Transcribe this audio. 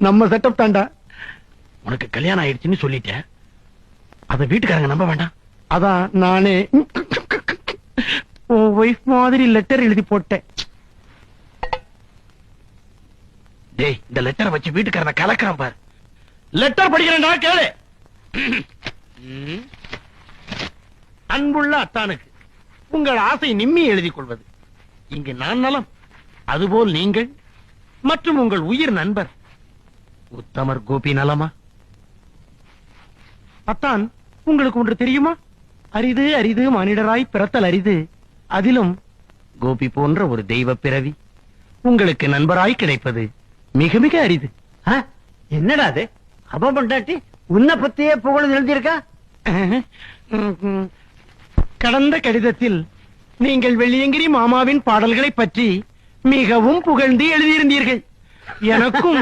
நம்ம செட்டப் தாண்டா. உனக்கு கல்யாணம் ஆயிடுச்சுன்னு சொல்லிட்டேன், அத வீட்டுக்காரங்க நம்ப வேண்டாம். அதான் நானே உன் ஒய்ஃப் மாதிரி லெட்டர் எழுதி போட்டேன். டேய், இந்த லெட்டரை வச்சு வீட்டுக்காரனை கலக்கிறான் பாரு. லெட்டர் படிக்கிறேன்டா, கேளு. அன்புள்ள அத்தானுக்கு உங்கள் ஆசை நிம்மி எழுதிக் கொள்வது. இங்கு நான் நலம், அதுபோல் நீங்கள் மற்றும் உங்கள் உயிர் நண்பர் உத்தமர் கோபி நலமா? அத்தான், உங்களுக்கு ஒன்று தெரியுமா? அரிது அரிது மானிடராய் பிறத்தல் அரிது, அதிலும் கோபி போன்ற ஒரு தெய்வ பிறவி உங்களுக்கு நண்பராய் கிடைப்பது மிக மிக அரிது. என்னடா அது? அப்ப பொண்டாட்டி உன்னை பத்தியே புகழ் எழுதியிருக்கா? கடந்த கடிதத்தில் நீங்கள் வெள்ளியங்கிரி மாமாவின் பாடல்களை பற்றி மிகவும் புகழ்ந்து எழுதியிருந்தீர்கள். எனக்கும்